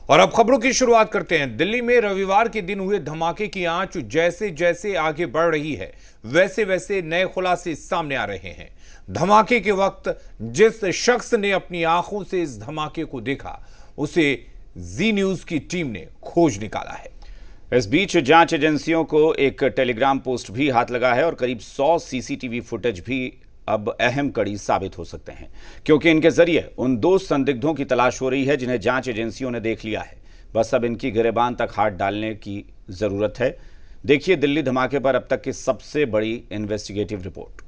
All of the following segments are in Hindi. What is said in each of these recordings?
और अब खबरों की शुरुआत करते हैं। दिल्ली में रविवार के दिन हुए धमाके की आंच जैसे जैसे आगे बढ़ रही है, वैसे वैसे नए खुलासे सामने आ रहे हैं। धमाके के वक्त जिस शख्स ने अपनी आंखों से इस धमाके को देखा, उसे जी न्यूज की टीम ने खोज निकाला है। इस बीच जांच एजेंसियों को एक टेलीग्राम पोस्ट भी हाथ लगा है और करीब 100 सीसीटीवी फुटेज भी अब अहम कड़ी साबित हो सकते हैं, क्योंकि इनके जरिए उन 2 संदिग्धों की तलाश हो रही है जिन्हें जांच एजेंसियों ने देख लिया है। बस अब इनकी गिरेबान तक हाथ डालने की जरूरत है। देखिए दिल्ली धमाके पर अब तक की सबसे बड़ी इन्वेस्टिगेटिव रिपोर्ट।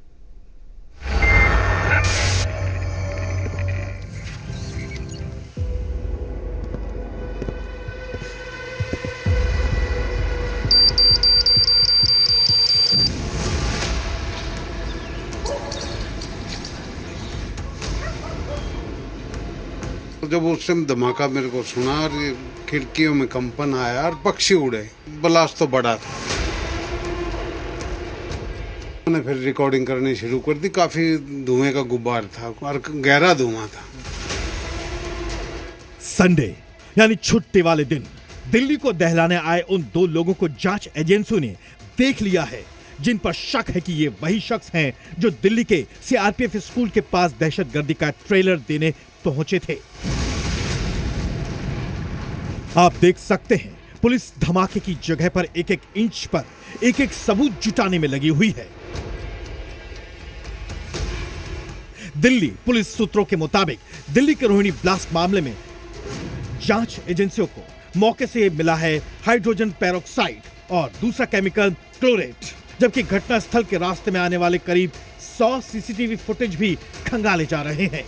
जब उस समय धमाका मेरे को सुना और ये खिड़कियों में कंपन आया और पक्षी उड़े, ब्लास्ट तो बड़ा था। मैंने फिर रिकॉर्डिंग करनी शुरू कर दी। काफी धुएं का गुब्बार था और गहरा धुआं था। संडे यानी छुट्टी वाले दिन दिल्ली को दहलाने आए उन 2 लोगों को जांच एजेंसियों ने देख लिया है, जिन पर शक है कि ये वही शख्स हैं जो दिल्ली के सीआरपीएफ स्कूल के पास दहशतगर्दी का ट्रेलर देने पहुंचे थे। आप देख सकते हैं पुलिस धमाके की जगह पर एक-एक इंच पर एक-एक सबूत जुटाने में लगी हुई है। दिल्ली पुलिस सूत्रों के मुताबिक दिल्ली के रोहिणी ब्लास्ट मामले में जांच एजेंसियों को मौके से मिला है हाइड्रोजन पेरोक्साइड और दूसरा केमिकल क्लोरेट, जबकि घटनास्थल के रास्ते में आने वाले करीब 100 सीसीटीवी फुटेज भी खंगाले जा रहे हैं।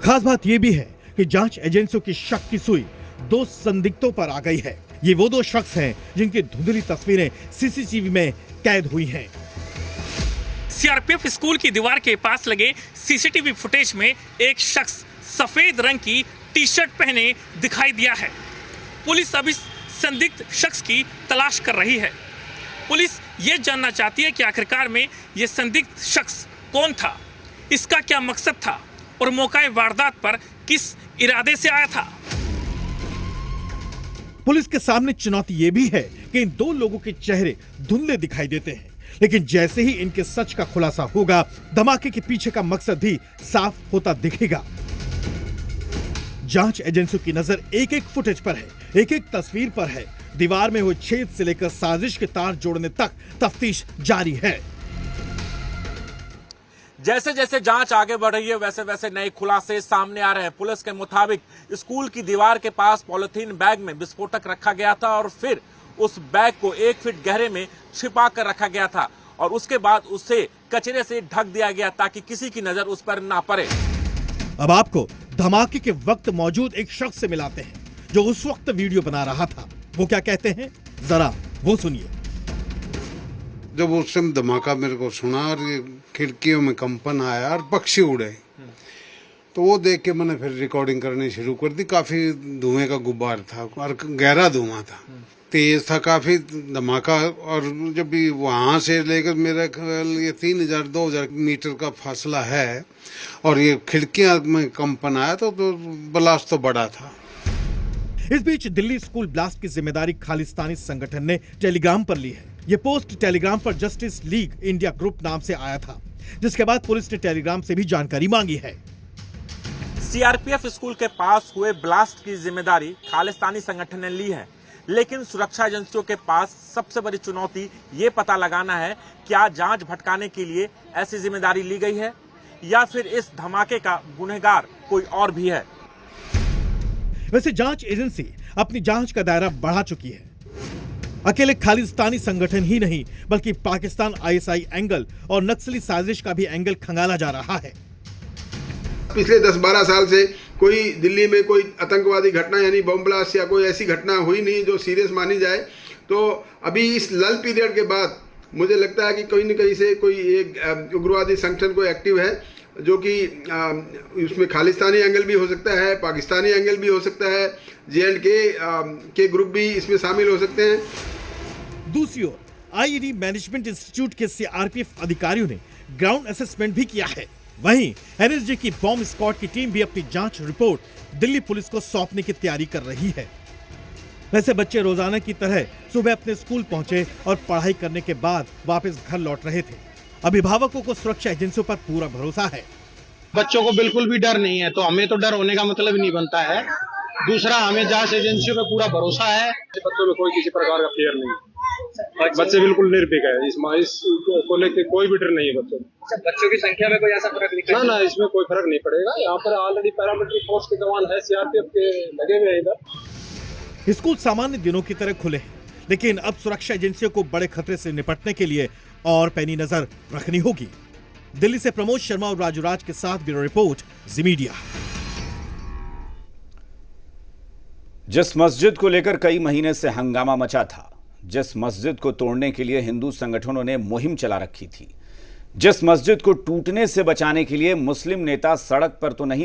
खास बात यह भी है कि जांच एजेंसियों की शक की सुई 2 संदिग्धों पर आ गई है। ये वो 2 शख्स हैं जिनकी धुंधली तस्वीरें सीसीटीवी में कैद हुई हैं। सीआरपीएफ स्कूल की दीवार के पास लगे सीसीटीवी फुटेज में एक शख्स सफेद रंग की टी-शर्ट पहने दिखाई दिया है। पुलिस अब इस संदिग्ध शख्स की तलाश कर रही है। पुलिस ये जानना चाहती है कि आखिरकार में ये संदिग्ध शख्स कौन था, इसका क्या मकसद था और मौके वारदात पर किस इरादे से आया था। पुलिस के सामने चुनौती यह भी है कि इन 2 लोगों के चेहरे धुंधले दिखाई देते हैं, लेकिन जैसे ही इनके सच का खुलासा होगा, धमाके के पीछे का मकसद भी साफ होता दिखेगा। जांच एजेंसियों की नजर एक-एक फुटेज पर है, एक-एक तस्वीर पर है। दीवार में हुए छेद से लेकर साजिश के तार जोड़ने तक तफ्तीश जारी है। जैसे जैसे जांच आगे बढ़ रही है, वैसे वैसे नए खुलासे सामने आ रहे हैं। पुलिस के मुताबिक स्कूल की दीवार के पास पॉलिथीन बैग में विस्फोटक रखा गया था और फिर उस बैग को 1 फीट गहरे में छिपा कर रखा गया था और उसके बाद उसे कचरे से ढक दिया गया ताकि किसी की नजर उस पर ना पड़े। अब आपको धमाके के वक्त मौजूद एक शख्स से मिलाते हैं जो उस वक्त वीडियो बना रहा था। वो क्या कहते हैं, जरा वो सुनिए। जब उस समय धमाका मेरे को सुना और ये खिड़कियों में कंपन आया और पक्षी उड़े, तो वो देख के मैंने फिर रिकॉर्डिंग करनी शुरू कर दी। काफी धुएं का गुब्बार था और गहरा धुआं था, तेज था काफी धमाका। और जब भी वहां से लेकर मेरा ख्याल ये 3000-2000 मीटर का फासला है और ये खिड़कियां में कंपन आया तो ब्लास्ट तो बड़ा था। इस बीच दिल्ली स्कूल ब्लास्ट की जिम्मेदारी खालिस्तानी संगठन ने टेलीग्राम पर ली है। ये पोस्ट टेलीग्राम पर जस्टिस लीग इंडिया ग्रुप नाम से आया था, जिसके बाद पुलिस ने टेलीग्राम से भी जानकारी मांगी है। सीआरपीएफ स्कूल के पास हुए ब्लास्ट की जिम्मेदारी खालिस्तानी संगठन ने ली है, लेकिन सुरक्षा एजेंसियों के पास सबसे बड़ी चुनौती ये पता लगाना है क्या जांच भटकाने के लिए ऐसी जिम्मेदारी ली गई है या फिर इस धमाके का गुनहगार कोई और भी है। वैसे जांच एजेंसी अपनी जांच का दायरा बढ़ा चुकी है। अकेले खालिस्तानी संगठन ही नहीं, बल्कि पाकिस्तान आईएसआई एंगल और नक्सली साजिश का भी एंगल खंगाला जा रहा है। पिछले 10-12 साल से कोई दिल्ली में कोई आतंकवादी घटना यानी बम ब्लास्ट या कोई ऐसी घटना हुई नहीं जो सीरियस मानी जाए। तो अभी इस लल पीरियड के बाद मुझे लगता है कि कहीं न कहीं से कोई एक उग्रवादी संगठन कोई एक्टिव है, जो कि उसमें खालिस्तानी एंगल भी हो सकता है, पाकिस्तानी एंगल भी हो सकता है, J&K के ग्रुप भी इसमें शामिल हो सकते हैं। दूसरी ओर आईईडी मैनेजमेंट इंस्टीट्यूट के सीआरपीएफ अधिकारियों ने ग्राउंड असेसमेंट भी किया है। वहीं एनएसजी की बॉम्ब स्क्वाड की टीम भी अपनी जांच रिपोर्ट दिल्ली पुलिस को सौंपने की तैयारी कर रही है। वैसे बच्चे रोजाना की तरह सुबह अपने स्कूल पहुंचे और पढ़ाई करने के बाद वापस घर लौट रहे थे। अभिभावकों को सुरक्षा एजेंसियों पर पूरा भरोसा है। बच्चों को बिल्कुल भी डर नहीं है, तो हमें तो डर होने का मतलब ही नहीं बनता है। दूसरा, हमें जांच एजेंसियों पे पूरा भरोसा है। बच्चों में कोई किसी प्रकार का फेयर नहीं है, बच्चे बिल्कुल निर्भीक है। इस को लेकर कोई भी डर नहीं है बच्चों में। बच्चों की संख्या में कोई ऐसा फर्क नहीं ना, इसमें कोई फर्क नहीं पड़ेगा। यहाँ पर ऑलरेडी पैरामिलिट्री फोर्स के जवान है, सीआरपीएफ के लगे हुए हैं इधर। स्कूल सामान्य दिनों की तरह खुले हैं, लेकिन अब सुरक्षा एजेंसियों को बड़े खतरे से निपटने के लिए और पैनी नजर रखनी होगी। दिल्ली से प्रमोद शर्मा और राजू राज के साथ ब्यूरो रिपोर्ट, जी मीडिया। जिस मस्जिद को लेकर कई महीने से हंगामा मचा था, जिस मस्जिद को तोड़ने के लिए हिंदू संगठनों ने मुहिम चला रखी थी, जिस मस्जिद को टूटने से बचाने के लिए मुस्लिम नेता सड़क पर तो नहीं